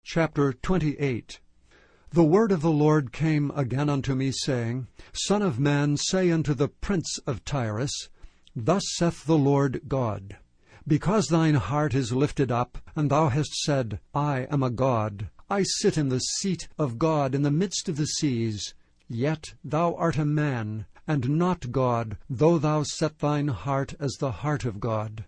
Chapter 28. The word of the Lord came again unto me, saying, Son of man, say unto the prince of Tyrus, Thus saith the Lord God, Because thine heart is lifted up, and thou hast said, I am a god, I sit in the seat of God in the midst of the seas, yet thou art a man, and not God, though thou set thine heart as the heart of God.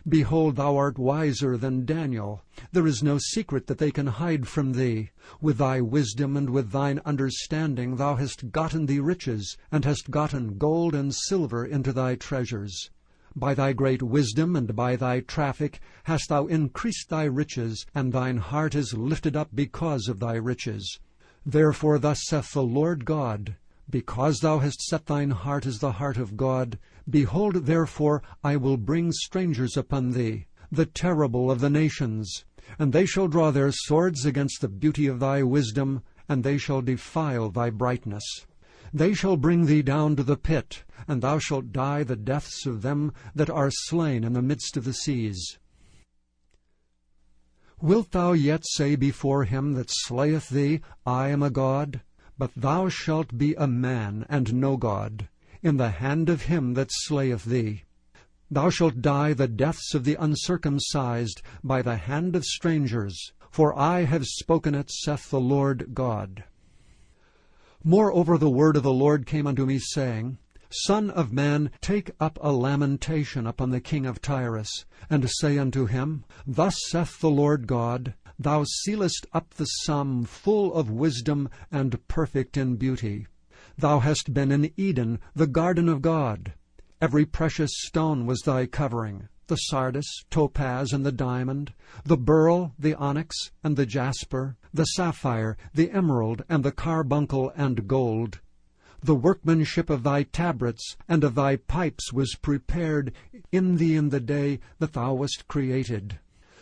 Behold, thou art wiser than Daniel. There is no secret that they can hide from thee. With thy wisdom and with thine understanding thou hast gotten thee riches, and hast gotten gold and silver into thy treasures. By thy great wisdom and by thy traffic hast thou increased thy riches, and thine heart is lifted up because of thy riches. Therefore thus saith the Lord God, Because thou hast set thine heart as the heart of God, behold, therefore, I will bring strangers upon thee, the terrible of the nations. And they shall draw their swords against the beauty of thy wisdom, and they shall defile thy brightness. They shall bring thee down to the pit, and thou shalt die the deaths of them that are slain in the midst of the seas. Wilt thou yet say before him that slayeth thee, I am a god? But thou shalt be a man, and no god, in the hand of him that slayeth thee. Thou shalt die the deaths of the uncircumcised by the hand of strangers, for I have spoken it, saith the Lord God. Moreover the word of the Lord came unto me, saying, Son of man, take up a lamentation upon the king of Tyrus, and say unto him, Thus saith the Lord God, Thou sealest up the sum full of wisdom and perfect in beauty. Thou hast been in Eden, the garden of God. Every precious stone was thy covering, the sardius, topaz, and the diamond, the beryl, the onyx, and the jasper, the sapphire, the emerald, and the carbuncle and gold. The workmanship of thy tabrets and of thy pipes was prepared in thee in the day that thou wast created.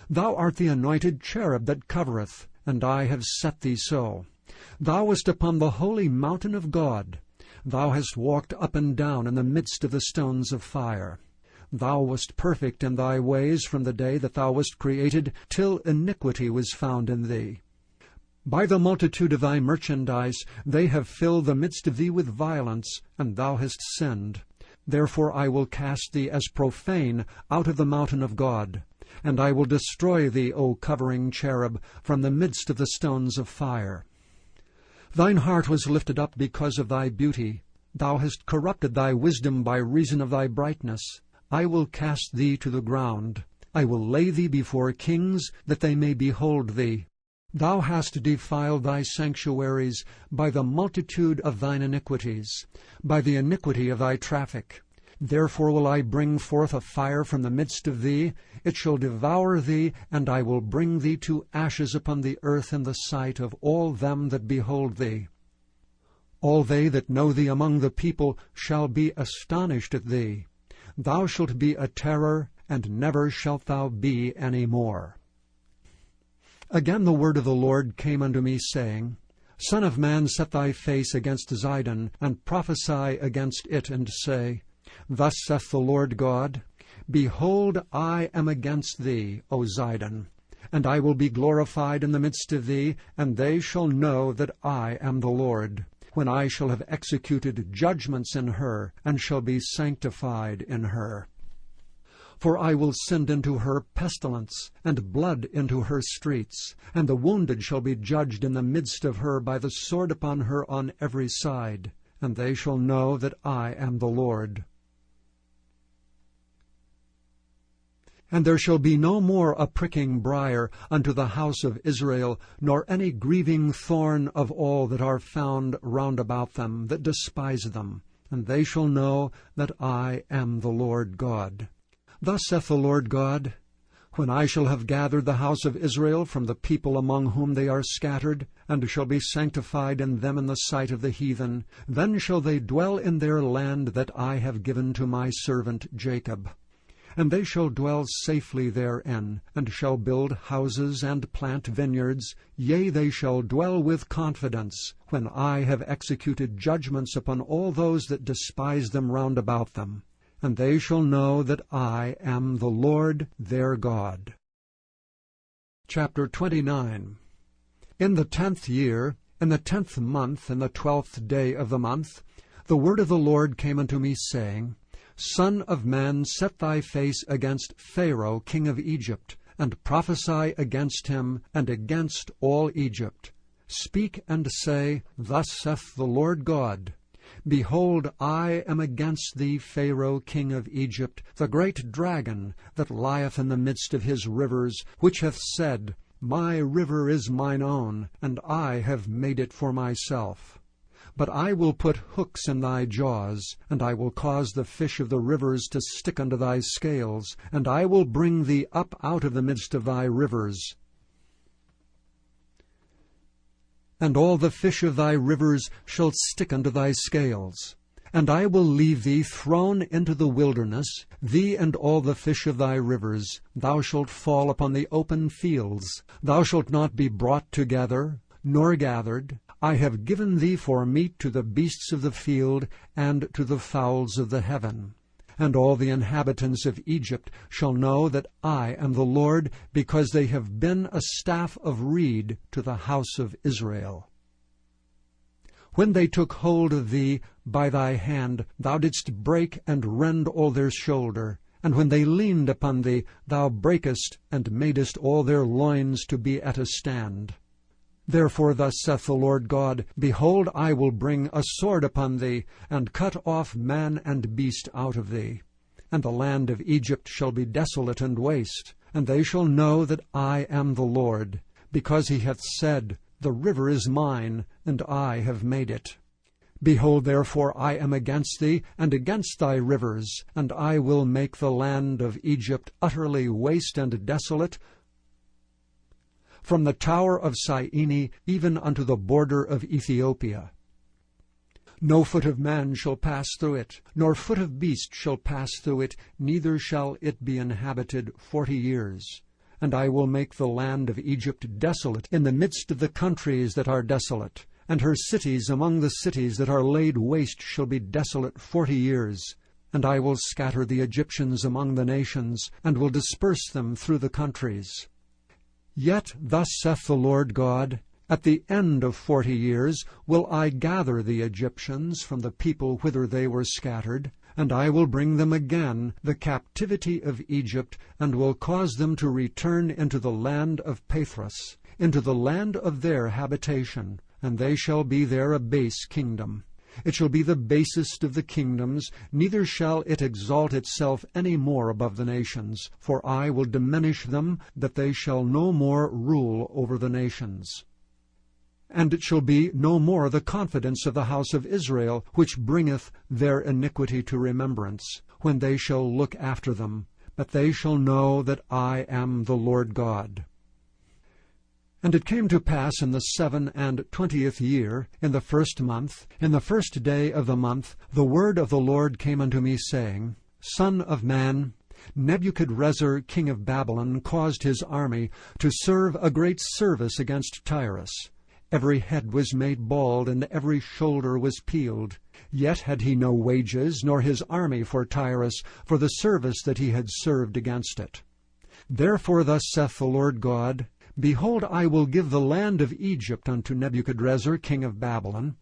Thou art the anointed cherub that covereth, and I have set thee so. Thou wast upon the holy mountain of God. Thou hast walked up and down in the midst of the stones of fire. Thou wast perfect in thy ways from the day that thou wast created, till iniquity was found in thee. By the multitude of thy merchandise they have filled the midst of thee with violence, and thou hast sinned. Therefore I will cast thee as profane out of the mountain of God. And I will destroy thee, O covering cherub, from the midst of the stones of fire. Thine heart was lifted up because of thy beauty. Thou hast corrupted thy wisdom by reason of thy brightness. I will cast thee to the ground. I will lay thee before kings, that they may behold thee. Thou hast defiled thy sanctuaries by the multitude of thine iniquities, by the iniquity of thy traffic. Therefore will I bring forth a fire from the midst of thee. It shall devour thee, and I will bring thee to ashes upon the earth in the sight of all them that behold thee. All they that know thee among the people shall be astonished at thee. Thou shalt be a terror, and never shalt thou be any more. Again the word of the Lord came unto me, saying, Son of man, set thy face against Zidon, and prophesy against it, and say, Thus saith the Lord God, Behold, I am against thee, O Zidon, and I will be glorified in the midst of thee, and they shall know that I am the Lord, when I shall have executed judgments in her, and shall be sanctified in her. For I will send into her pestilence, and blood into her streets, and the wounded shall be judged in the midst of her by the sword upon her on every side, and they shall know that I am the Lord. And there shall be no more a pricking briar unto the house of Israel, nor any grieving thorn of all that are found round about them, that despise them. And they shall know that I am the Lord God. Thus saith the Lord God, When I shall have gathered the house of Israel from the people among whom they are scattered, and shall be sanctified in them in the sight of the heathen, then shall they dwell in their land that I have given to my servant Jacob. And they shall dwell safely therein, and shall build houses and plant vineyards. Yea, they shall dwell with confidence, when I have executed judgments upon all those that despise them round about them. And they shall know that I am the Lord their God. Chapter 29. In the 10th year, in the 10th month, in the 12th day of the month, the word of the Lord came unto me, saying, Son of man, set thy face against Pharaoh king of Egypt, and prophesy against him, and against all Egypt. Speak and say, Thus saith the Lord God, Behold, I am against thee, Pharaoh king of Egypt, the great dragon that lieth in the midst of his rivers, which hath said, My river is mine own, and I have made it for myself. But I will put hooks in thy jaws, and I will cause the fish of the rivers to stick unto thy scales, and I will bring thee up out of the midst of thy rivers. And all the fish of thy rivers shall stick unto thy scales. And I will leave thee thrown into the wilderness, thee and all the fish of thy rivers. Thou shalt fall upon the open fields. Thou shalt not be brought together, nor gathered. I have given thee for meat to the beasts of the field, and to the fowls of the heaven. And all the inhabitants of Egypt shall know that I am the Lord, because they have been a staff of reed to the house of Israel. When they took hold of thee by thy hand, thou didst break and rend all their shoulder. And when they leaned upon thee, thou breakest and madest all their loins to be at a stand. Therefore thus saith the Lord God, Behold, I will bring a sword upon thee, and cut off man and beast out of thee. And the land of Egypt shall be desolate and waste, and they shall know that I am the Lord, because he hath said, The river is mine, and I have made it. Behold, therefore, I am against thee, and against thy rivers, and I will make the land of Egypt utterly waste and desolate, from the tower of Syene even unto the border of Ethiopia. No foot of man shall pass through it, nor foot of beast shall pass through it, neither shall it be inhabited 40 years. And I will make the land of Egypt desolate in the midst of the countries that are desolate, and her cities among the cities that are laid waste shall be desolate 40 years. And I will scatter the Egyptians among the nations, and will disperse them through the countries. Yet thus saith the Lord God, At the end of 40 years will I gather the Egyptians from the people whither they were scattered, and I will bring them again the captivity of Egypt, and will cause them to return into the land of Pathros, into the land of their habitation, and they shall be there a base kingdom. It shall be the basest of the kingdoms, neither shall it exalt itself any more above the nations, for I will diminish them, that they shall no more rule over the nations. And it shall be no more the confidence of the house of Israel, which bringeth their iniquity to remembrance, when they shall look after them, but they shall know that I am the Lord God. And it came to pass in the 27th year, in the 1st month, in the 1st day of the month, the word of the Lord came unto me, saying, Son of man, Nebuchadrezzar king of Babylon caused his army to serve a great service against Tyrus. Every head was made bald, and every shoulder was peeled. Yet had he no wages, nor his army for Tyrus, for the service that he had served against it. Therefore thus saith the Lord God, Behold, I will give the land of Egypt unto Nebuchadrezzar king of Babylon,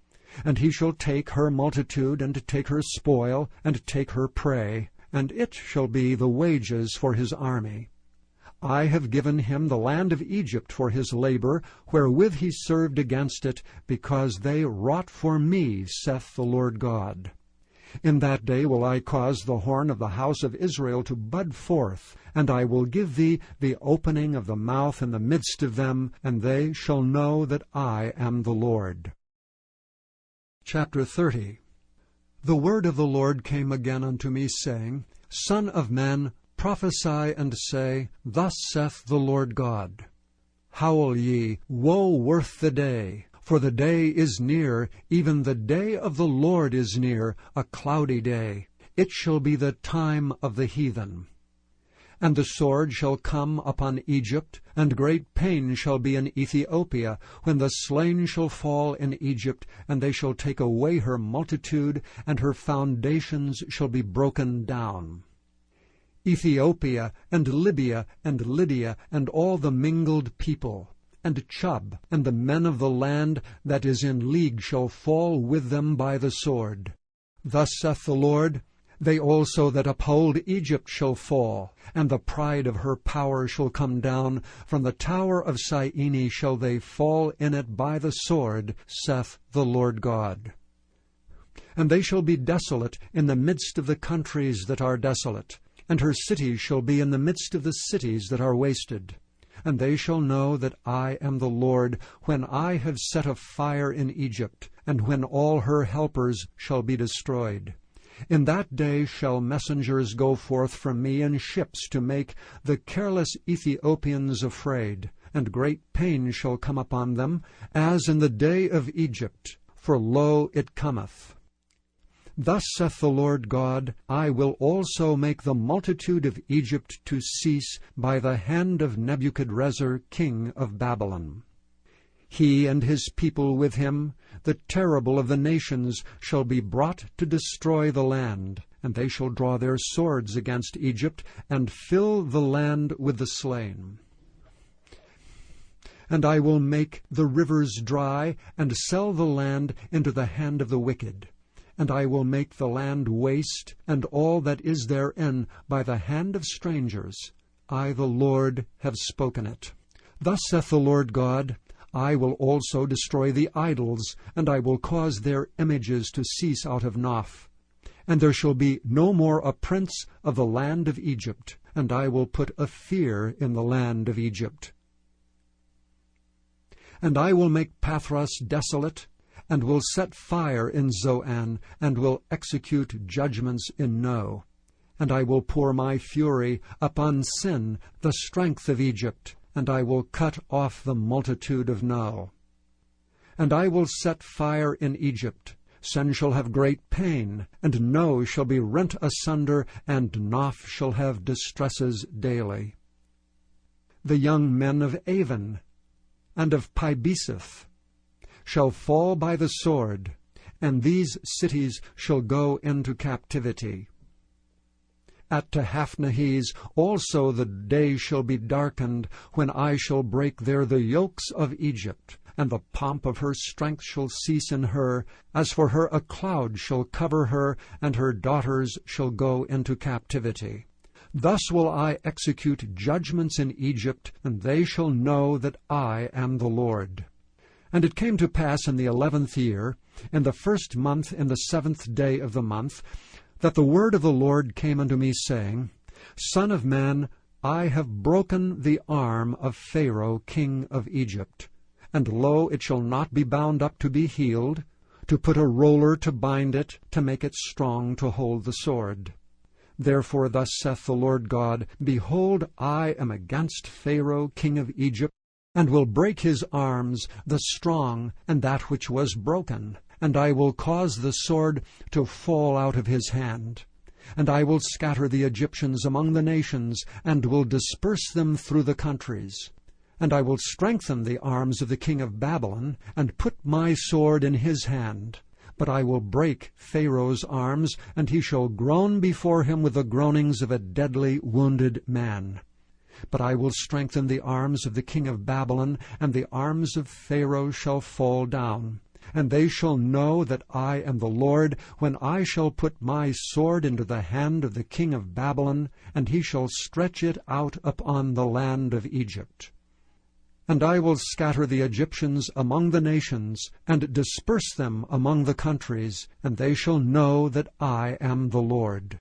and he shall take her multitude, and take her spoil, and take her prey, and it shall be the wages for his army. I have given him the land of Egypt for his labor, wherewith he served against it, because they wrought for me, saith the Lord God. In that day will I cause the horn of the house of Israel to bud forth, and I will give thee the opening of the mouth in the midst of them, and they shall know that I am the Lord. Chapter 30. The word of the Lord came again unto me, saying, Son of man, prophesy and say, Thus saith the Lord God. Howl ye, woe worth the day! For the day is near, even the day of the Lord is near, a cloudy day. It shall be the time of the heathen. And the sword shall come upon Egypt, and great pain shall be in Ethiopia, when the slain shall fall in Egypt, and they shall take away her multitude, and her foundations shall be broken down. Ethiopia, and Libya, and Lydia, and all the mingled people, and Chub, and the men of the land that is in league shall fall with them by the sword. Thus saith the Lord, they also that uphold Egypt shall fall, and the pride of her power shall come down. From the tower of Syene shall they fall in it by the sword, saith the Lord God. And they shall be desolate in the midst of the countries that are desolate, and her cities shall be in the midst of the cities that are wasted. And they shall know that I am the Lord, when I have set a fire in Egypt, and when all her helpers shall be destroyed. In that day shall messengers go forth from me in ships to make the careless Ethiopians afraid, and great pain shall come upon them, as in the day of Egypt, for lo, it cometh. Thus saith the Lord God, I will also make the multitude of Egypt to cease by the hand of Nebuchadrezzar king of Babylon. He and his people with him, the terrible of the nations, shall be brought to destroy the land, and they shall draw their swords against Egypt, and fill the land with the slain. And I will make the rivers dry, and sell the land into the hand of the wicked. And I will make the land waste, and all that is therein, by the hand of strangers. I, the Lord, have spoken it. Thus saith the Lord God, I will also destroy the idols, and I will cause their images to cease out of Noph. And there shall be no more a prince of the land of Egypt, and I will put a fear in the land of Egypt. And I will make Pathros desolate, and will set fire in Zoan, and will execute judgments in No. And I will pour my fury upon Sin, the strength of Egypt, and I will cut off the multitude of No. And I will set fire in Egypt. Sin shall have great pain, and No shall be rent asunder, and Noph shall have distresses daily. The young men of Avon and of Pibeseth shall fall by the sword, and these cities shall go into captivity. At Tehaphnehes also the day shall be darkened, when I shall break there the yokes of Egypt, and the pomp of her strength shall cease in her. As for her, a cloud shall cover her, and her daughters shall go into captivity. Thus will I execute judgments in Egypt, and they shall know that I am the Lord. And it came to pass in the 11th year, in the 1st month, in the 7th day of the month, that the word of the Lord came unto me, saying, Son of man, I have broken the arm of Pharaoh king of Egypt. And lo, it shall not be bound up to be healed, to put a roller to bind it, to make it strong to hold the sword. Therefore thus saith the Lord God, Behold, I am against Pharaoh king of Egypt, and will break his arms, the strong, and that which was broken. And I will cause the sword to fall out of his hand. And I will scatter the Egyptians among the nations, and will disperse them through the countries. And I will strengthen the arms of the king of Babylon, and put my sword in his hand. But I will break Pharaoh's arms, and he shall groan before him with the groanings of a deadly wounded man. But I will strengthen the arms of the king of Babylon, and the arms of Pharaoh shall fall down. And they shall know that I am the Lord, when I shall put my sword into the hand of the king of Babylon, and he shall stretch it out upon the land of Egypt. And I will scatter the Egyptians among the nations, and disperse them among the countries, and they shall know that I am the Lord.